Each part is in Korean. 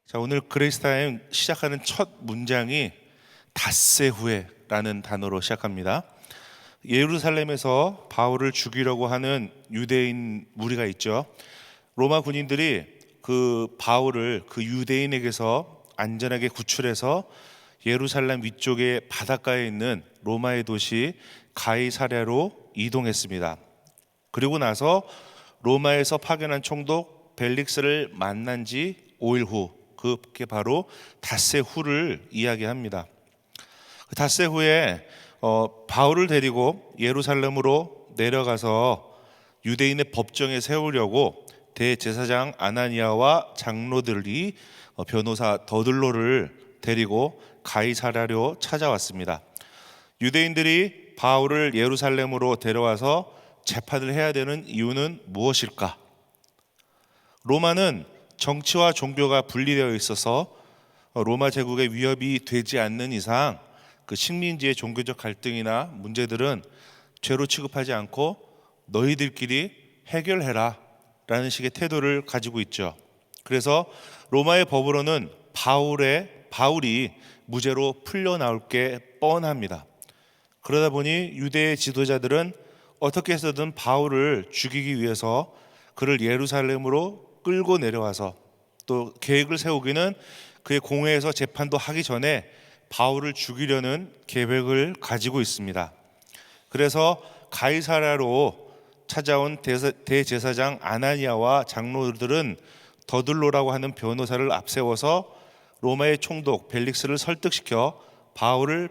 자, 오늘 그레이스타임 시작하는 첫 문장이 닷새 후에라는 단어로 시작합니다. 예루살렘에서 바울을 죽이려고 하는 유대인 무리가 있죠. 로마 군인들이 그 바울을 그 유대인에게서 안전하게 구출해서 예루살렘 위쪽의 바닷가에 있는 로마의 도시 가이사랴로 이동했습니다. 그리고 나서 로마에서 파견한 총독 벨릭스를 만난 지 5일 후, 그게 바로 닷새 후를 이야기합니다. 그 닷새 후에 바울을 데리고 예루살렘으로 내려가서 유대인의 법정에 세우려고 대제사장 아나니아와 장로들이 변호사 더들로를 데리고 가이사랴로 찾아왔습니다. 유대인들이 바울을 예루살렘으로 데려와서 재판을 해야 되는 이유는 무엇일까? 로마는 정치와 종교가 분리되어 있어서 로마 제국의 위협이 되지 않는 이상 그 식민지의 종교적 갈등이나 문제들은 죄로 취급하지 않고 너희들끼리 해결해라 라는 식의 태도를 가지고 있죠. 그래서 로마의 법으로는 바울이 무죄로 풀려나올 게 뻔합니다. 그러다 보니 유대의 지도자들은 어떻게 해서든 바울을 죽이기 위해서 그를 예루살렘으로 끌고 내려와서 또 계획을 세우기는 그의 공회에서 재판도 하기 전에 바울을 죽이려는 계획을 가지고 있습니다. 그래서 가이사랴로 찾아온 대제사장 아나니아와 장로들은 더들로라고 하는 변호사를 앞세워서 로마의 총독 벨릭스를 설득시켜 바울을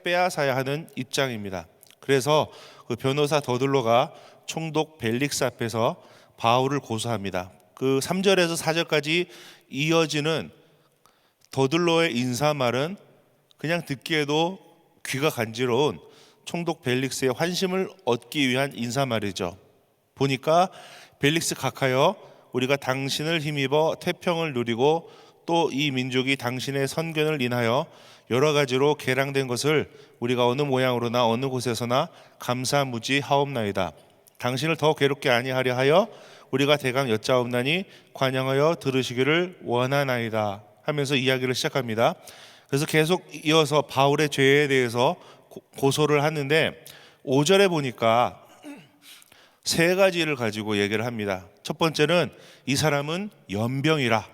빼앗아야 하는 입장입니다. 그래서 그 변호사 더들로가 총독 벨릭스 앞에서 바울을 고소합니다. 그 3절에서 4절까지 이어지는 더들로의 인사말은 그냥 듣기에도 귀가 간지러운 총독 벨릭스의 환심을 얻기 위한 인사말이죠. 보니까 벨릭스 각하여 우리가 당신을 힘입어 태평을 누리고 또 이 민족이 당신의 선견을 인하여 여러 가지로 개량된 것을 우리가 어느 모양으로나 어느 곳에서나 감사무지하옵나이다. 당신을 더 괴롭게 아니하려 하여 우리가 대강 여짜옵나니 관영하여 들으시기를 원하나이다 하면서 이야기를 시작합니다. 그래서 계속 이어서 바울의 죄에 대해서 고소를 하는데 5절에 보니까 세 가지를 가지고 얘기를 합니다. 첫 번째는 이 사람은 연병이라.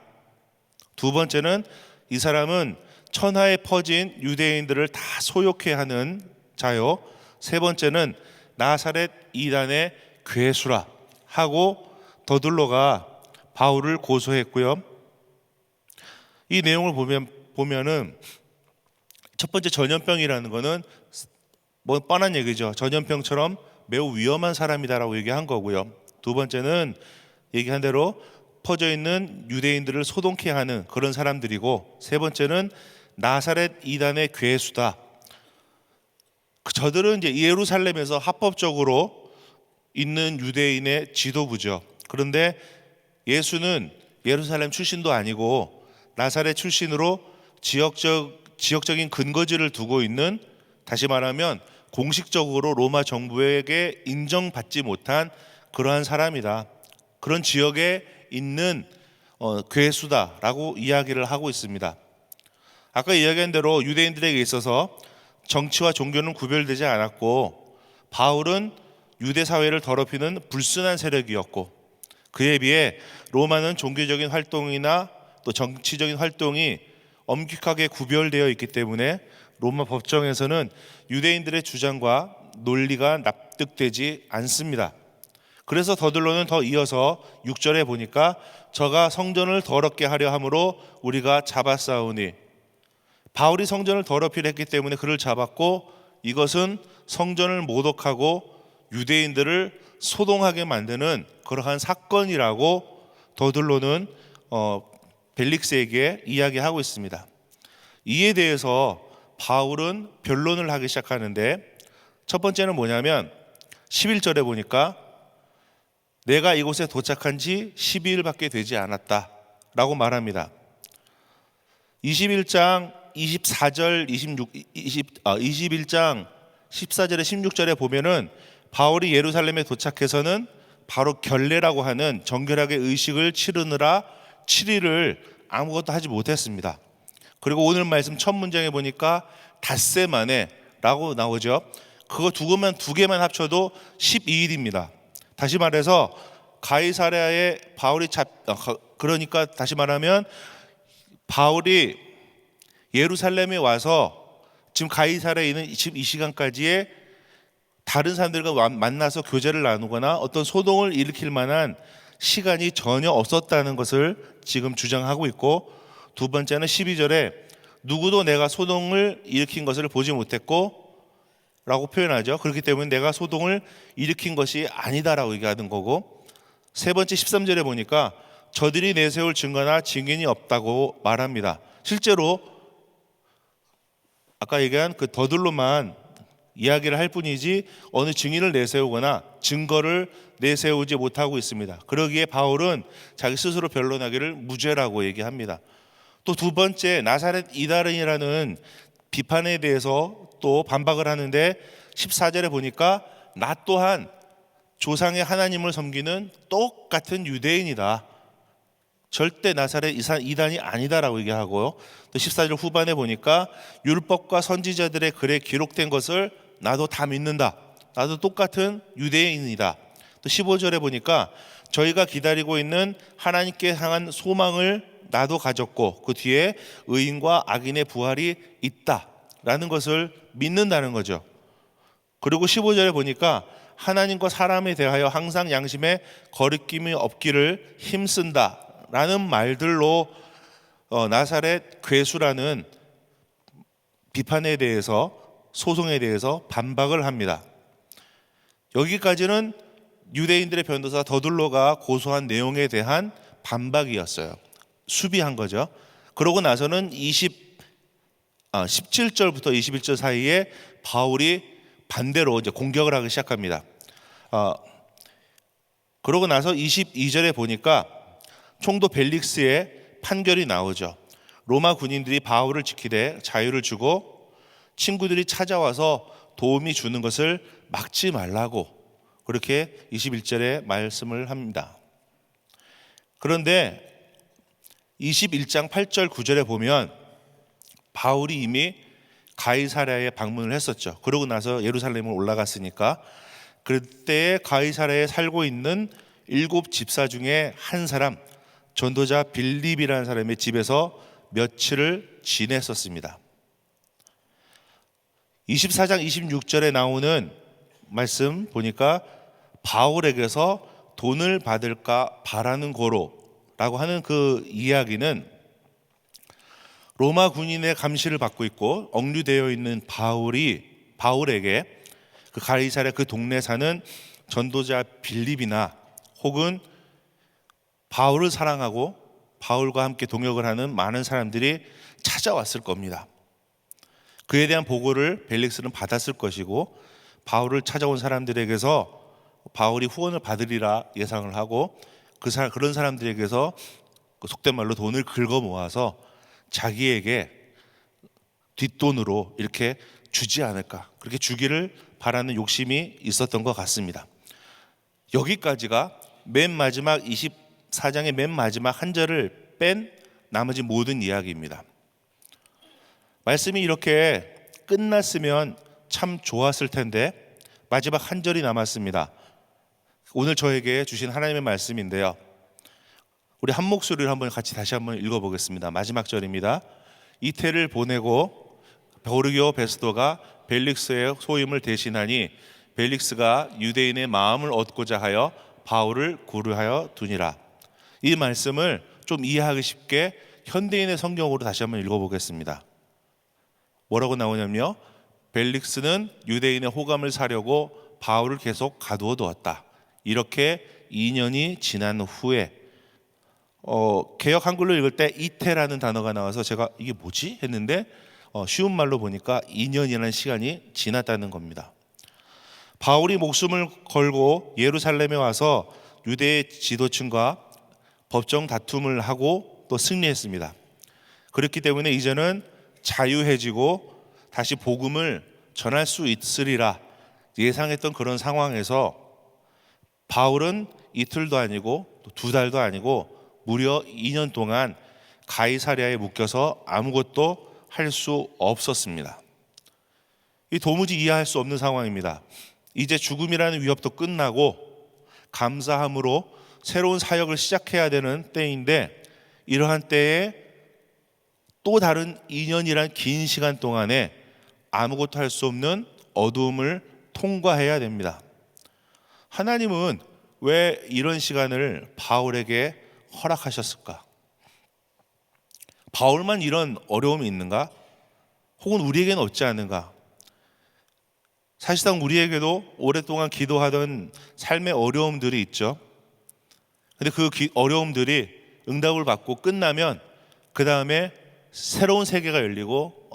두 번째는 이 사람은 천하에 퍼진 유대인들을 다 소욕해 하는 자요. 세 번째는 나사렛 이단의 괴수라 하고 더들로가 바울을 고소했고요. 이 내용을 보면은 첫 번째 전염병이라는 거는 뭐 뻔한 얘기죠. 전염병처럼 매우 위험한 사람이다라고 얘기한 거고요. 두 번째는 얘기한 대로 퍼져 있는 유대인들을 소동케 하는 그런 사람들이고, 세 번째는 나사렛 이단의 괴수다. 저들은 이제 예루살렘에서 합법적으로 있는 유대인의 지도부죠. 그런데 예수는 예루살렘 출신도 아니고 나사렛 출신으로 지역적인 근거지를 두고 있는, 다시 말하면 공식적으로 로마 정부에게 인정받지 못한 그러한 사람이다. 그런 지역에 있는 괴수다라고 이야기를 하고 있습니다. 아까 이야기한 대로 유대인들에게 있어서 정치와 종교는 구별되지 않았고 바울은 유대 사회를 더럽히는 불순한 세력이었고, 그에 비해 로마는 종교적인 활동이나 또 정치적인 활동이 엄격하게 구별되어 있기 때문에 로마 법정에서는 유대인들의 주장과 논리가 납득되지 않습니다. 그래서 더들로는 더 이어서 6절에 보니까 저가 성전을 더럽게 하려 함으로 우리가 잡았사오니, 바울이 성전을 더럽히려 했기 때문에 그를 잡았고, 이것은 성전을 모독하고 유대인들을 소동하게 만드는 그러한 사건이라고 더들로는 벨릭스에게 이야기하고 있습니다. 이에 대해서 바울은 변론을 하기 시작하는데, 첫 번째는 뭐냐면 11절에 보니까 내가 이곳에 도착한 지 12일밖에 되지 않았다 라고 말합니다. 21장 14절 21장 14절에 16절에 보면은 바울이 예루살렘에 도착해서는 바로 결례라고 하는 정결하게 의식을 치르느라 7일을 아무것도 하지 못했습니다. 그리고 오늘 말씀 첫 문장에 보니까 닷새 만에 라고 나오죠. 그거 두 개만 합쳐도 12일입니다. 다시 말해서 가이사랴에 바울이 그러니까 다시 말하면 바울이 예루살렘에 와서 지금 가이사랴에 있는 지금 이 시간까지의 다른 사람들과 만나서 교제를 나누거나 어떤 소동을 일으킬 만한 시간이 전혀 없었다는 것을 지금 주장하고 있고, 두 번째는 12절에 누구도 내가 소동을 일으킨 것을 보지 못했고 라고 표현하죠. 그렇기 때문에 내가 소동을 일으킨 것이 아니다라고 얘기하는 거고, 세 번째 13절에 보니까 저들이 내세울 증거나 증인이 없다고 말합니다. 실제로 아까 얘기한 그 더들로만 이야기를 할 뿐이지 어느 증인을 내세우거나 증거를 내세우지 못하고 있습니다. 그러기에 바울은 자기 스스로 변론하기를 무죄라고 얘기합니다. 또 두 번째 나사렛 이단이라는 비판에 대해서 또 반박을 하는데 14절에 보니까 나 또한 조상의 하나님을 섬기는 똑같은 유대인이다, 절대 나사렛 이단이 아니다라고 얘기하고, 또 14절 후반에 보니까 율법과 선지자들의 글에 기록된 것을 나도 다 믿는다, 나도 똑같은 유대인이다. 또 15절에 보니까 저희가 기다리고 있는 하나님께 향한 소망을 나도 가졌고 그 뒤에 의인과 악인의 부활이 있다라는 것을 믿는다는 거죠. 그리고 15절에 보니까 하나님과 사람에 대하여 항상 양심에 거리낌이 없기를 힘쓴다라는 말들로 나사렛 괴수라는 비판에 대해서, 소송에 대해서 반박을 합니다. 여기까지는 유대인들의 변호사 더둘로가 고소한 내용에 대한 반박이었어요. 수비한 거죠. 그러고 나서는 17절부터 21절 사이에 바울이 반대로 이제 공격을 하기 시작합니다. 그러고 나서 22절에 보니까 총독 벨릭스의 판결이 나오죠. 로마 군인들이 바울을 지키되 자유를 주고 친구들이 찾아와서 도움이 주는 것을 막지 말라고, 그렇게 21절에 말씀을 합니다. 그런데 21장 8절 9절에 보면 바울이 이미 가이사랴에 방문을 했었죠. 그러고 나서 예루살렘으로 올라갔으니까 그때 가이사랴에 살고 있는 7 집사 중에 한 사람, 전도자 빌립이라는 사람의 집에서 며칠을 지냈었습니다. 24장 26절에 나오는 말씀 보니까 바울에게서 돈을 받을까 바라는 고로라고 하는 그 이야기는 로마 군인의 감시를 받고 있고 억류되어 있는 바울에게 그 가이사랴 그 동네 사는 전도자 빌립이나 혹은 바울을 사랑하고 바울과 함께 동역을 하는 많은 사람들이 찾아왔을 겁니다. 그에 대한 보고를 벨릭스는 받았을 것이고 바울을 찾아온 사람들에게서 바울이 후원을 받으리라 예상을 하고 그런 사람들에게서 속된 말로 돈을 긁어 모아서 자기에게 뒷돈으로 이렇게 주지 않을까, 그렇게 주기를 바라는 욕심이 있었던 것 같습니다. 여기까지가 맨 마지막 24장의 맨 마지막 한 절을 뺀 나머지 모든 이야기입니다. 말씀이 이렇게 끝났으면 참 좋았을 텐데 마지막 한 절이 남았습니다. 오늘 저에게 주신 하나님의 말씀인데요, 우리 한 목소리를 한번 같이 다시 한번 읽어보겠습니다. 마지막 절입니다. 이태를 보내고 보르기오 베스도가 벨릭스의 소임을 대신하니 벨릭스가 유대인의 마음을 얻고자 하여 바울을 구류하여 두니라. 이 말씀을 좀 이해하기 쉽게 현대인의 성경으로 다시 한번 읽어보겠습니다. 뭐라고 나오냐면요, 벨릭스는 유대인의 호감을 사려고 바울을 계속 가두어 두었다. 이렇게 2년이 지난 후에 개역 한글로 읽을 때 이태라는 단어가 나와서 제가 이게 뭐지 했는데 쉬운 말로 보니까 2년이라는 시간이 지났다는 겁니다. 바울이 목숨을 걸고 예루살렘에 와서 유대 지도층과 법정 다툼을 하고 또 승리했습니다. 그렇기 때문에 이제는 자유해지고 다시 복음을 전할 수 있으리라 예상했던 그런 상황에서 바울은 이틀도 아니고 또 2달도 아니고 무려 2년 동안 가이사랴에 묶여서 아무것도 할 수 없었습니다. 이 도무지 이해할 수 없는 상황입니다. 이제 죽음이라는 위협도 끝나고 감사함으로 새로운 사역을 시작해야 되는 때인데, 이러한 때에 또 다른 2년이란 긴 시간 동안에 아무것도 할 수 없는 어두움을 통과해야 됩니다. 하나님은 왜 이런 시간을 바울에게 허락하셨을까? 바울만 이런 어려움이 있는가? 혹은 우리에게는 없지 않은가? 사실상 우리에게도 오랫동안 기도하던 삶의 어려움들이 있죠. 근데 그 어려움들이 응답을 받고 끝나면 그 다음에 새로운 세계가 열리고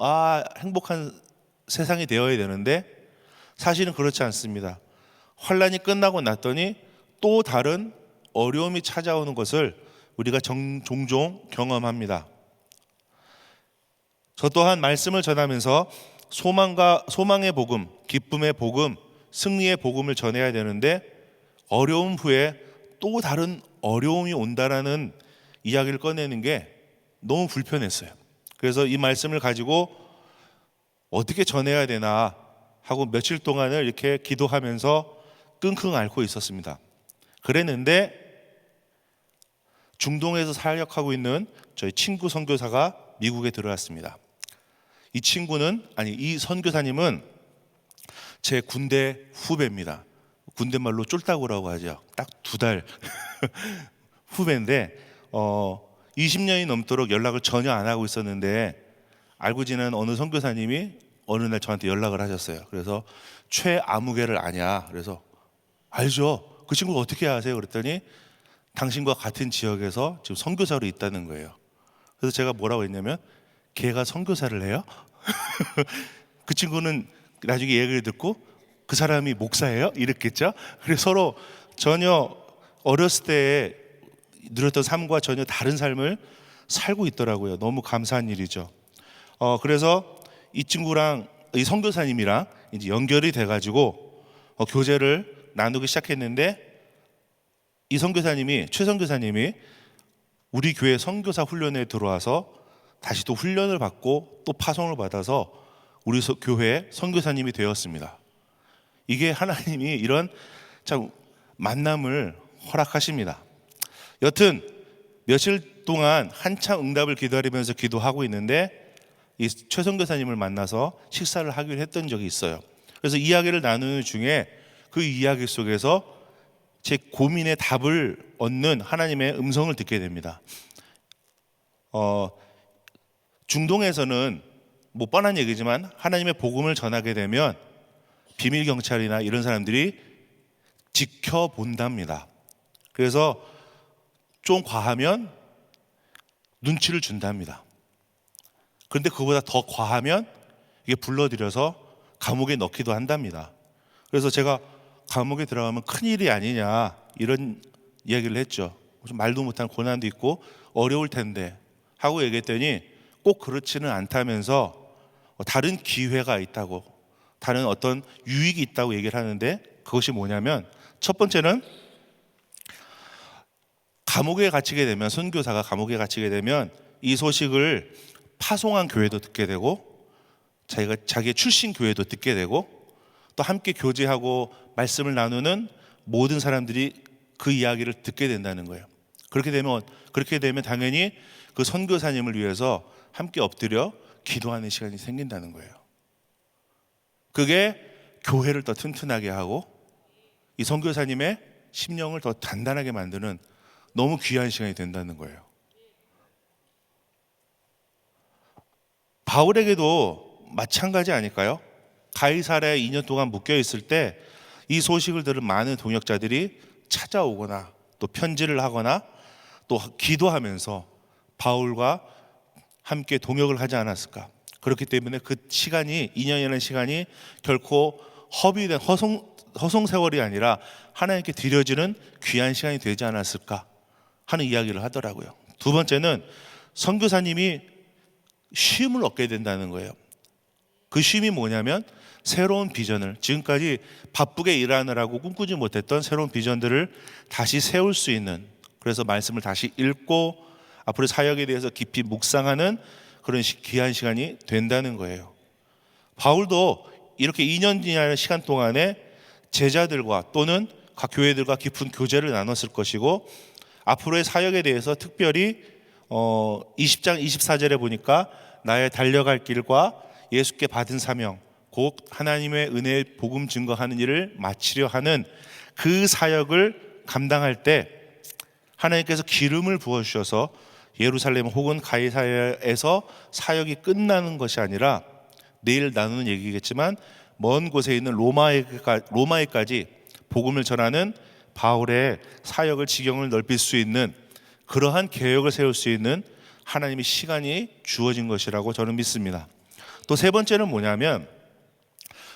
행복한 세상이 되어야 되는데, 사실은 그렇지 않습니다. 환란이 끝나고 났더니 또 다른 어려움이 찾아오는 것을 우리가 종종 경험합니다. 저 또한 말씀을 전하면서 소망의 복음, 기쁨의 복음, 승리의 복음을 전해야 되는데, 어려움 후에 또 다른 어려움이 온다라는 이야기를 꺼내는 게 너무 불편했어요. 그래서 이 말씀을 가지고 어떻게 전해야 되나 하고 며칠 동안을 이렇게 기도하면서 끙끙 앓고 있었습니다. 그랬는데 중동에서 사역하고 있는 저희 친구 선교사가 미국에 들어왔습니다. 이 선교사님은 제 군대 후배입니다. 군대 말로 쫄따구라고 하죠. 딱 2달 후배인데 20년이 넘도록 연락을 전혀 안 하고 있었는데, 알고 지낸 어느 선교사님이 어느 날 저한테 연락을 하셨어요. 그래서 최아무개를 아냐? 그래서 알죠. 그 친구를 어떻게 아세요? 그랬더니 당신과 같은 지역에서 지금 선교사로 있다는 거예요. 그래서 제가 뭐라고 했냐면, 걔가 선교사를 해요? 그 친구는 나중에 얘기를 듣고 그 사람이 목사예요? 이랬겠죠. 그래서 서로 전혀 어렸을 때 누렸던 삶과 전혀 다른 삶을 살고 있더라고요. 너무 감사한 일이죠. 그래서 이 친구랑 이 선교사님이랑 이제 연결이 돼가지고 교제를 나누기 시작했는데, 이 최 선교사님이 우리 교회 선교사 훈련에 들어와서 다시 또 훈련을 받고 또 파송을 받아서 우리 교회 선교사님이 되었습니다. 이게 하나님이 이런 참 만남을 허락하십니다. 여튼 며칠 동안 한참 응답을 기다리면서 기도하고 있는데, 이 최 선교사님을 만나서 식사를 하기로 했던 적이 있어요. 그래서 이야기를 나누는 중에 그 이야기 속에서 제 고민의 답을 얻는 하나님의 음성을 듣게 됩니다. 중동에서는 뭐 뻔한 얘기지만 하나님의 복음을 전하게 되면 비밀 경찰이나 이런 사람들이 지켜본답니다. 그래서 좀 과하면 눈치를 준답니다. 그런데 그보다 더 과하면 이게 불러들여서 감옥에 넣기도 한답니다. 그래서 제가 감옥에 들어가면 큰일이 아니냐 이런 이야기를 했죠. 말도 못한 고난도 있고 어려울 텐데 하고 얘기했더니 꼭 그렇지는 않다면서 다른 기회가 있다고, 다른 어떤 유익이 있다고 얘기를 하는데, 그것이 뭐냐면, 첫 번째는 감옥에 갇히게 되면, 선교사가 감옥에 갇히게 되면 이 소식을 파송한 교회도 듣게 되고 자기의 출신 교회도 듣게 되고 또 함께 교제하고 말씀을 나누는 모든 사람들이 그 이야기를 듣게 된다는 거예요. 그렇게 되면 당연히 그 선교사님을 위해서 함께 엎드려 기도하는 시간이 생긴다는 거예요. 그게 교회를 더 튼튼하게 하고 이 선교사님의 심령을 더 단단하게 만드는 너무 귀한 시간이 된다는 거예요. 바울에게도 마찬가지 아닐까요? 가이사랴에 2년 동안 묶여 있을 때 이 소식을 들은 많은 동역자들이 찾아오거나 또 편지를 하거나 또 기도하면서 바울과 함께 동역을 하지 않았을까? 그렇기 때문에 그 시간이, 2년이라는 시간이 결코 허비된 허송 세월이 아니라 하나님께 드려지는 귀한 시간이 되지 않았을까 하는 이야기를 하더라고요. 두 번째는 선교사님이 쉼을 얻게 된다는 거예요. 그 쉼이 뭐냐면 새로운 비전을, 지금까지 바쁘게 일하느라고 꿈꾸지 못했던 새로운 비전들을 다시 세울 수 있는, 그래서 말씀을 다시 읽고 앞으로 사역에 대해서 깊이 묵상하는 그런 귀한 시간이 된다는 거예요. 바울도 이렇게 2년이라는 시간 동안에 제자들과 또는 각 교회들과 깊은 교제를 나눴을 것이고, 앞으로의 사역에 대해서 특별히 20장 24절에 보니까 나의 달려갈 길과 예수께 받은 사명 곧 하나님의 은혜의 복음 증거하는 일을 마치려 하는 그 사역을 감당할 때 하나님께서 기름을 부어주셔서 예루살렘 혹은 가이사랴에서 사역이 끝나는 것이 아니라, 내일 나누는 얘기겠지만 먼 곳에 있는 로마에까지 복음을 전하는 바울의 사역을 지경을 넓힐 수 있는 그러한 계획을 세울 수 있는 하나님의 시간이 주어진 것이라고 저는 믿습니다. 또 세 번째는 뭐냐면,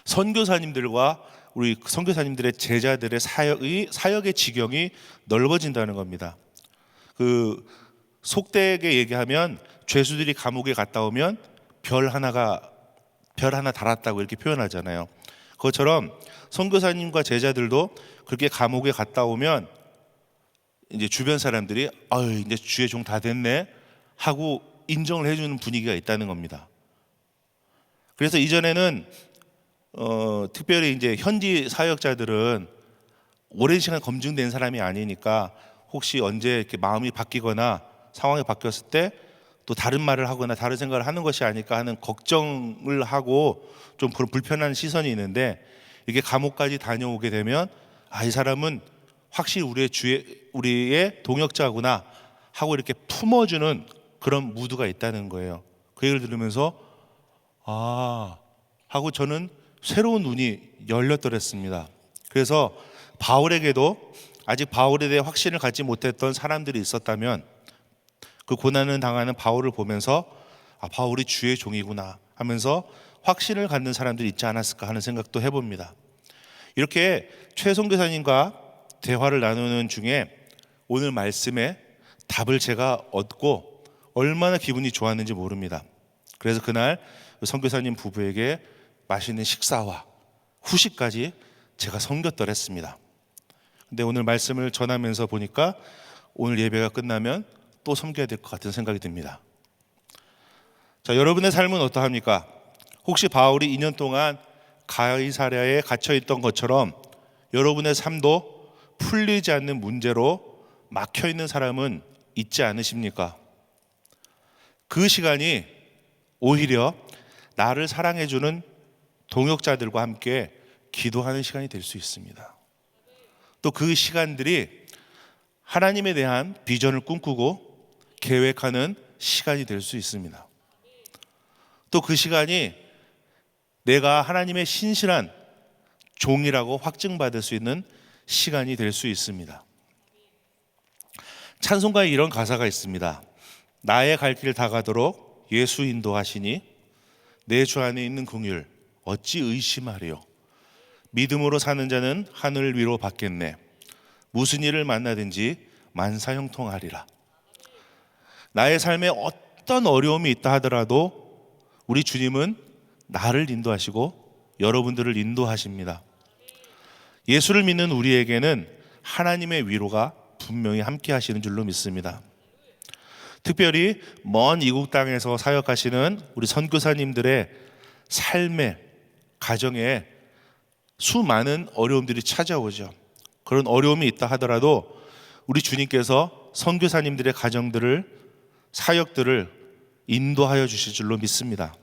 선교사님들과 우리 선교사님들의 제자들의 사역의 지경이 넓어진다는 겁니다. 그 속되게 얘기하면 죄수들이 감옥에 갔다 오면 별 하나 달았다고 이렇게 표현하잖아요. 그것처럼 선교사님과 제자들도 그렇게 감옥에 갔다 오면 이제 주변 사람들이 이제 주의 종 다 됐네 하고 인정을 해주는 분위기가 있다는 겁니다. 그래서 이전에는 특별히 이제 현지 사역자들은 오랜 시간 검증된 사람이 아니니까 혹시 언제 이렇게 마음이 바뀌거나 상황이 바뀌었을 때 또 다른 말을 하거나 다른 생각을 하는 것이 아닐까 하는 걱정을 하고 좀 그런 불편한 시선이 있는데, 이게 감옥까지 다녀오게 되면 이 사람은 확실히 우리의 동역자구나 하고 이렇게 품어주는 그런 무드가 있다는 거예요. 그 얘기를 들으면서 하고 저는 새로운 눈이 열렸더랬습니다. 그래서 바울에게도 아직 바울에 대해 확신을 갖지 못했던 사람들이 있었다면, 그 고난을 당하는 바울을 보면서 바울이 주의 종이구나 하면서 확신을 갖는 사람들이 있지 않았을까 하는 생각도 해봅니다. 이렇게 최 선교사님과 대화를 나누는 중에 오늘 말씀에 답을 제가 얻고 얼마나 기분이 좋았는지 모릅니다. 그래서 그날 선교사님 부부에게 맛있는 식사와 후식까지 제가 섬겼더랬습니다. 근데 오늘 말씀을 전하면서 보니까 오늘 예배가 끝나면 또 섬겨야 될 것 같은 생각이 듭니다. 자, 여러분의 삶은 어떠합니까? 혹시 바울이 2년 동안 가이사랴에 갇혀 있던 것처럼 여러분의 삶도 풀리지 않는 문제로 막혀 있는 사람은 있지 않으십니까? 그 시간이 오히려 나를 사랑해주는 동역자들과 함께 기도하는 시간이 될 수 있습니다. 또 그 시간들이 하나님에 대한 비전을 꿈꾸고 계획하는 시간이 될 수 있습니다. 또 그 시간이 내가 하나님의 신실한 종이라고 확증받을 수 있는 시간이 될 수 있습니다. 찬송가에 이런 가사가 있습니다. 나의 갈 길 다 가도록 예수 인도하시니 내 주 안에 있는 긍휼 어찌 의심하리요. 믿음으로 사는 자는 하늘 위로 받겠네. 무슨 일을 만나든지 만사형통하리라. 나의 삶에 어떤 어려움이 있다 하더라도 우리 주님은 나를 인도하시고 여러분들을 인도하십니다. 예수를 믿는 우리에게는 하나님의 위로가 분명히 함께 하시는 줄로 믿습니다. 특별히 먼 이국 땅에서 사역하시는 우리 선교사님들의 삶의 가정에 수많은 어려움들이 찾아오죠. 그런 어려움이 있다 하더라도 우리 주님께서 선교사님들의 가정들을, 사역들을 인도하여 주실 줄로 믿습니다.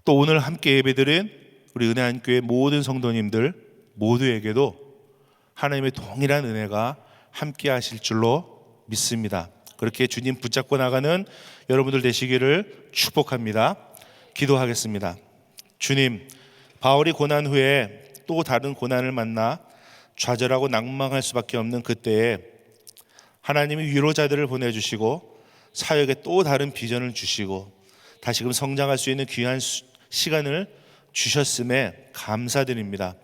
또 오늘 함께 예배드린 우리 은혜한교회 모든 성도님들 모두에게도 하나님의 동일한 은혜가 함께 하실 줄로 믿습니다. 그렇게 주님 붙잡고 나가는 여러분들 되시기를 축복합니다. 기도하겠습니다. 주님, 바울이 고난 후에 또 다른 고난을 만나 좌절하고 낭망할 수밖에 없는 그때에 하나님이 위로자들을 보내주시고 사역에 또 다른 비전을 주시고 다시금 성장할 수 있는 귀한 시간을 주셨음에 감사드립니다.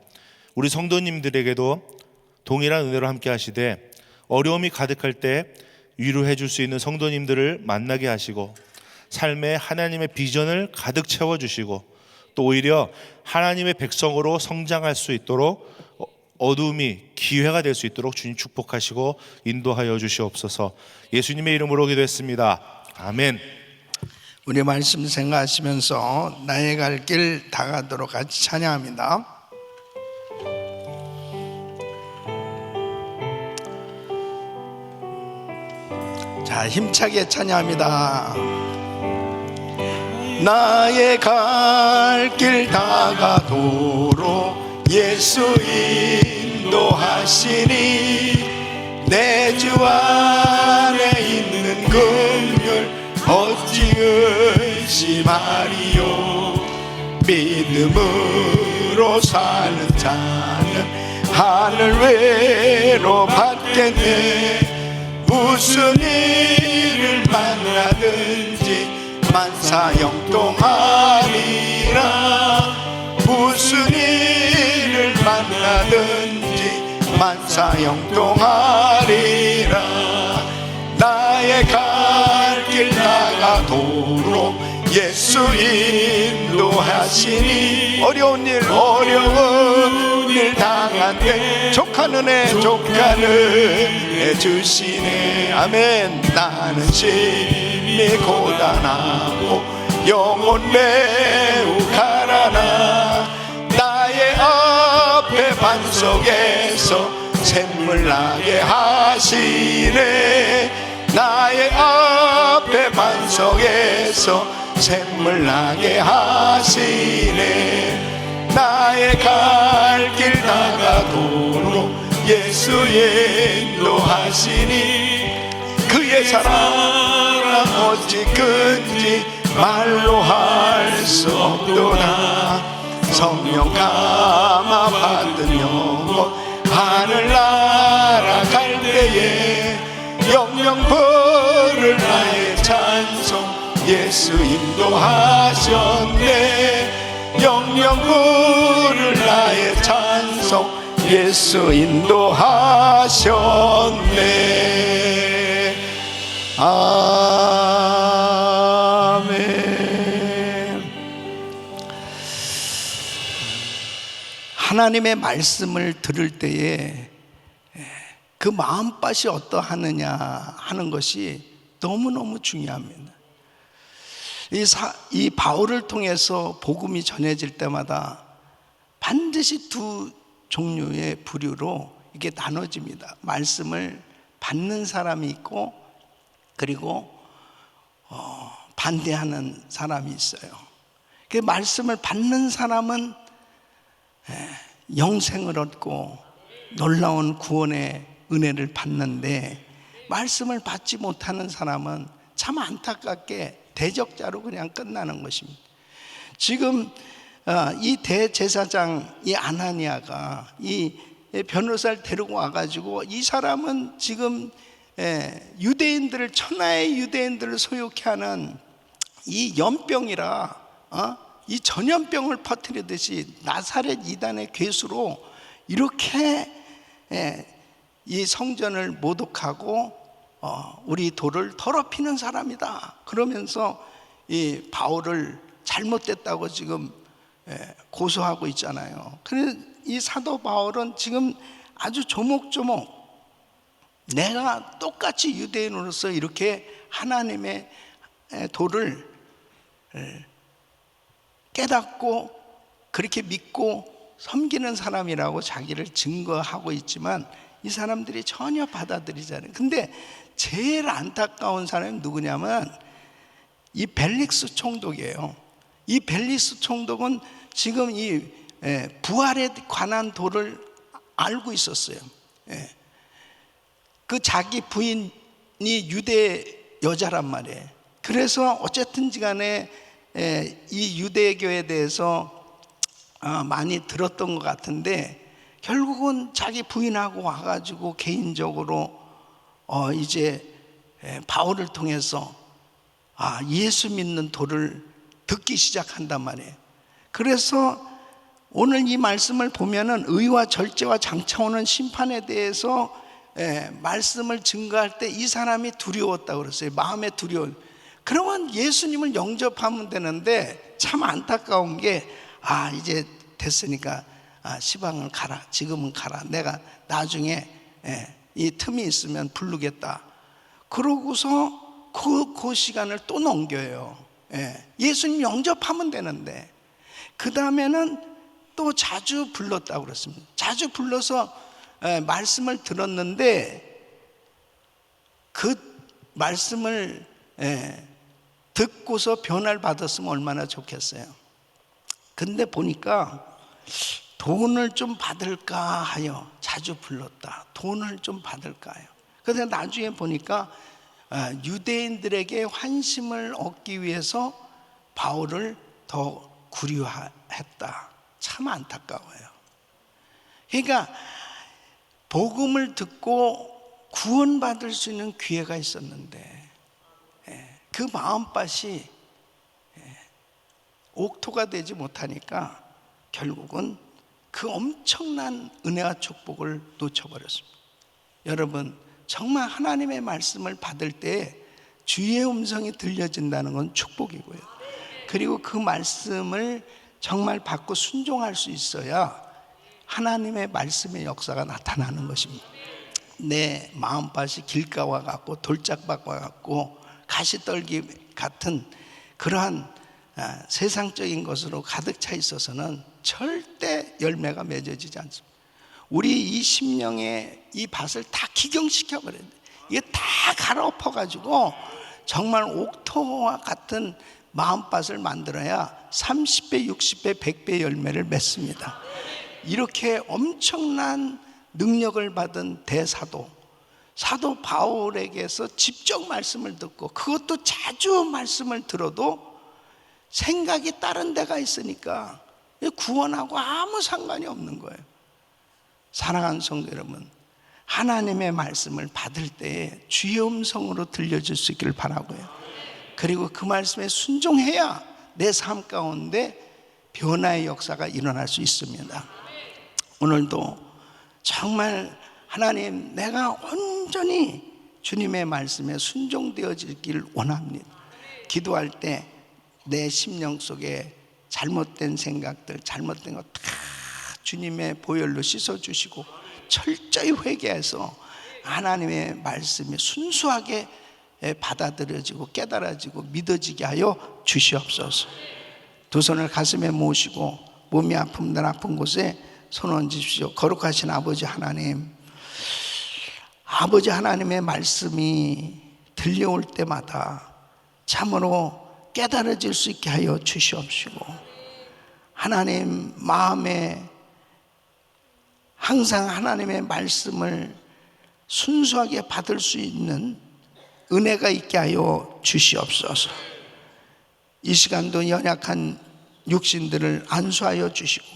우리 성도님들에게도 동일한 은혜로 함께 하시되 어려움이 가득할 때 위로해 줄 수 있는 성도님들을 만나게 하시고 삶에 하나님의 비전을 가득 채워주시고 또 오히려 하나님의 백성으로 성장할 수 있도록 어둠이 기회가 될 수 있도록 주님 축복하시고 인도하여 주시옵소서. 예수님의 이름으로 기도했습니다. 아멘. 우리 말씀 생각하시면서 나의 갈 길 다가도록 같이 찬양합니다. 자, 힘차게 찬양합니다. 나의 갈 길 다가도록 예수 인도하시니 내 주 안에 있는 긍휼 어찌 의심하리요. 믿음으로 사는 자는 하늘 외로 받겠네. 무슨 일을 만나든지 만사형통하리라. 무슨 일을 만나든지 만사형통하리라. 나의 갈 길 나가도록 예수 인도하시니 어려운 일 당한 때 족한 은혜 주시네. 아멘. 나는 심히 고단하고 영혼 매우 가라나 나의 앞에 반석에서 샘물 나게 하시네. 나의 앞에 반석에서 샘물 나게 하시네. 나의 갈 길 나가도록 예수 인도하시니 그의 사랑 어찌 큰지 말로 할 수 없도다. 성령 감화 받은 영혼 하늘나라 갈 때에 영영 부를 나의 찬송 예수 인도하셨네. 영영 부를 나의 찬송 예수 인도하셨네. 아멘. 하나님의 말씀을 들을 때에 그 마음밭이 어떠하느냐 하는 것이 너무너무 중요합니다. 이 바울을 통해서 복음이 전해질 때마다 반드시 두 종류의 부류로 이게 나눠집니다. 말씀을 받는 사람이 있고 그리고 반대하는 사람이 있어요. 그 말씀을 받는 사람은 영생을 얻고 놀라운 구원의 은혜를 받는데 말씀을 받지 못하는 사람은 참 안타깝게 대적자로 그냥 끝나는 것입니다. 지금 이 대제사장 이 아나니아가 이 변호사를 데리고 와가지고 이 사람은 지금 유대인들을 천하의 유대인들을 소욕해 하는 이 연병이라 이 전염병을 퍼뜨리듯이 나사렛 이단의 괴수로 이렇게 이 성전을 모독하고 우리 도를 더럽히는 사람이다 그러면서 이 바울을 잘못됐다고 지금 고소하고 있잖아요. 그래서 이 사도 바울은 지금 아주 조목조목 내가 똑같이 유대인으로서 이렇게 하나님의 도를 깨닫고 그렇게 믿고 섬기는 사람이라고 자기를 증거하고 있지만 이 사람들이 전혀 받아들이지 않아요. 근데 제일 안타까운 사람이 누구냐면 이 벨릭스 총독이에요. 이 벨릭스 총독은 지금 이 부활에 관한 도를 알고 있었어요. 그 자기 부인이 유대 여자란 말이에요. 그래서 어쨌든지 간에 이 유대교에 대해서 많이 들었던 것 같은데 결국은 자기 부인하고 와가지고 개인적으로 이제 바울을 통해서 예수 믿는 도를 듣기 시작한단 말이에요. 그래서 오늘 이 말씀을 보면은 의와 절제와 장차오는 심판에 대해서 말씀을 증거할 때 이 사람이 두려웠다고 그랬어요. 마음에 두려워. 그러면 예수님을 영접하면 되는데 참 안타까운 게 이제 됐으니까 시방을 가라, 지금은 가라, 내가 나중에 이 틈이 있으면 부르겠다. 그러고서 그 시간을 또 넘겨요. 예수님 영접하면 되는데, 그 다음에는 또 자주 불렀다고 그랬습니다. 자주 불러서 말씀을 들었는데, 그 말씀을 듣고서 변화를 받았으면 얼마나 좋겠어요. 근데 보니까 돈을 좀 받을까 하여 자주 불렀다. 돈을 좀 받을까 하여. 그런데 나중에 보니까 유대인들에게 환심을 얻기 위해서 바울을 더 구려했다. 참 안타까워요. 그러니까 복음을 듣고 구원받을 수 있는 기회가 있었는데, 그 마음밭이 옥토가 되지 못하니까 결국은 그 엄청난 은혜와 축복을 놓쳐버렸습니다. 여러분, 정말 하나님의 말씀을 받을 때 주의 음성이 들려진다는 건 축복이고요. 그리고 그 말씀을 정말 받고 순종할 수 있어야 하나님의 말씀의 역사가 나타나는 것입니다. 내 마음밭이 길가와 같고 돌짝밭과 같고 가시떨기 같은 그러한 세상적인 것으로 가득 차 있어서는 절대 열매가 맺어지지 않습니다. 우리 이 심령의 이 밭을 다 기경시켜 버려야 돼. 이게 다 갈아엎어 가지고 정말 옥토와 같은 마음밭을 만들어야 30배, 60배, 100배 열매를 맺습니다. 이렇게 엄청난 능력을 받은 대사도, 사도 바울에게서 직접 말씀을 듣고, 그것도 자주 말씀을 들어도 생각이 다른 데가 있으니까 구원하고 아무 상관이 없는 거예요. 사랑하는 성도 여러분, 하나님의 말씀을 받을 때에 주의 음성으로 들려줄 수 있기를 바라고요. 그리고 그 말씀에 순종해야 내 삶 가운데 변화의 역사가 일어날 수 있습니다. 오늘도 정말 하나님, 내가 온전히 주님의 말씀에 순종되어지길 원합니다. 기도할 때 내 심령 속에 잘못된 생각들, 잘못된 거 다 주님의 보혈로 씻어주시고 철저히 회개해서 하나님의 말씀이 순수하게 받아들여지고 깨달아지고 믿어지게 하여 주시옵소서. 두 손을 가슴에 모으시고 몸이 아픈 날 아픈 곳에 손 얹으십시오. 거룩하신 아버지 하나님, 아버지 하나님의 말씀이 들려올 때마다 참으로 깨달아질 수 있게 하여 주시옵시고, 하나님 마음에 항상 하나님의 말씀을 순수하게 받을 수 있는 은혜가 있게 하여 주시옵소서. 이 시간도 연약한 육신들을 안수하여 주시고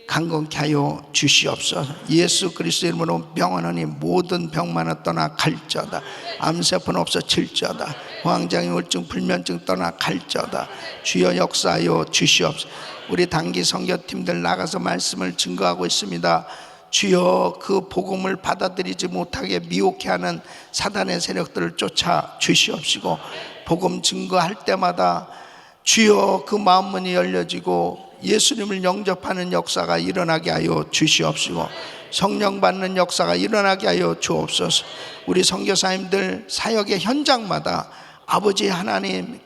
강건케 하여 주시옵소서. 예수 그리스도 이름으로 병원하니 모든 병만은 떠나 갈지어다. 암세포는 없어질지어다. 황장이 우울증 불면증 떠나 갈지어다. 주여 역사하여 주시옵소서. 우리 단기 선교팀들 나가서 말씀을 증거하고 있습니다. 주여 그 복음을 받아들이지 못하게 미혹해 하는 사단의 세력들을 쫓아 주시옵시고, 복음 증거할 때마다 주여 그 마음문이 열려지고 예수님을 영접하는 역사가 일어나게 하여 주시옵시고, 성령 받는 역사가 일어나게 하여 주옵소서. 우리 선교사님들 사역의 현장마다 아버지 하나님,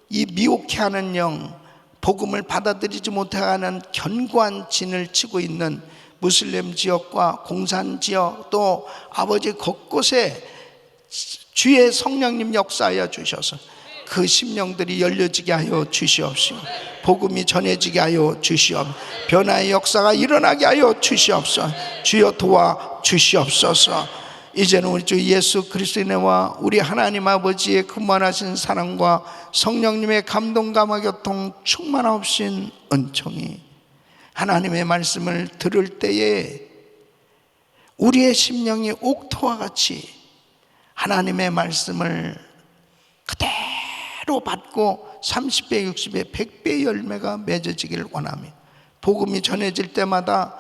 이 미혹해 하는 영, 복음을 받아들이지 못하는 견고한 진을 치고 있는 무슬림 지역과 공산 지역, 또 아버지 곳곳에 주의 성령님 역사하여 주셔서 그 심령들이 열려지게 하여 주시옵시고, 복음이 전해지게 하여 주시옵소서. 변화의 역사가 일어나게 하여 주시옵소서. 주여 도와 주시옵소서. 이제는 우리 주 예수 그리스도의 은혜와 우리 하나님 아버지의 충만하신 사랑과 성령님의 감동 감화 교통 충만하신 은총이 하나님의 말씀을 들을 때에 우리의 심령이 옥토와 같이 하나님의 말씀을 그대로 받고 30배, 60배, 100배 열매가 맺어지기를 원합니다. 복음이 전해질 때마다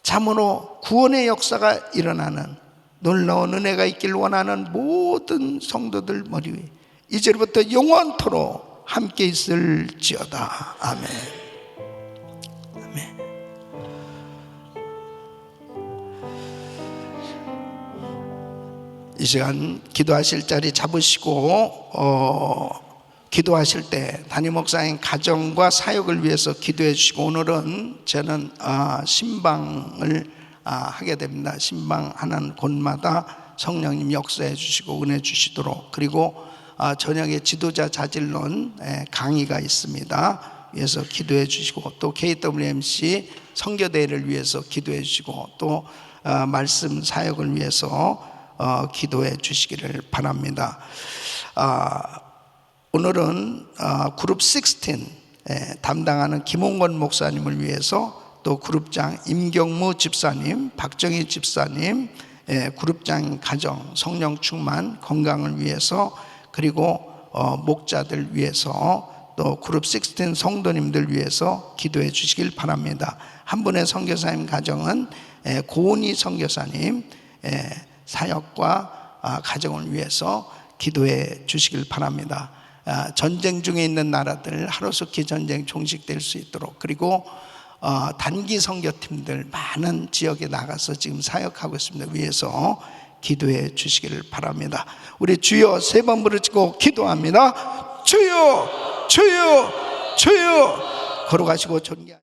참으로 구원의 역사가 일어나는 놀라운 은혜가 있기를 원하는 모든 성도들 머리 위에 이제부터 영원토록 함께 있을지어다. 아멘. 아멘. 이 시간 기도하실 자리 잡으시고 기도하실 때 담임 목사님 가정과 사역을 위해서 기도해 주시고, 오늘은 저는 신방을 하게 됩니다. 신방하는 곳마다 성령님 역사해 주시고 은혜 주시도록, 그리고 저녁에 지도자 자질론 강의가 있습니다. 위해서 기도해 주시고, 또 KWMC 선교대회를 위해서 기도해 주시고, 또 말씀 사역을 위해서 기도해 주시기를 바랍니다. 오늘은 그룹 16 담당하는 김홍건 목사님을 위해서, 또 그룹장 임경무 집사님, 박정희 집사님, 그룹장 가정 성령 충만 건강을 위해서, 그리고 목자들 위해서, 또 그룹 16 성도님들 위해서 기도해 주시길 바랍니다. 한 분의 선교사님 가정은 고은희 선교사님 사역과 가정을 위해서 기도해 주시길 바랍니다. 전쟁 중에 있는 나라들 하루속히 전쟁 종식될 수 있도록, 그리고 단기 선교팀들 많은 지역에 나가서 지금 사역하고 있습니다. 위해서 기도해 주시기를 바랍니다. 우리 주여 세 번 부르짖고 기도합니다. 주여 주여 주여. 걸어가시고 존귀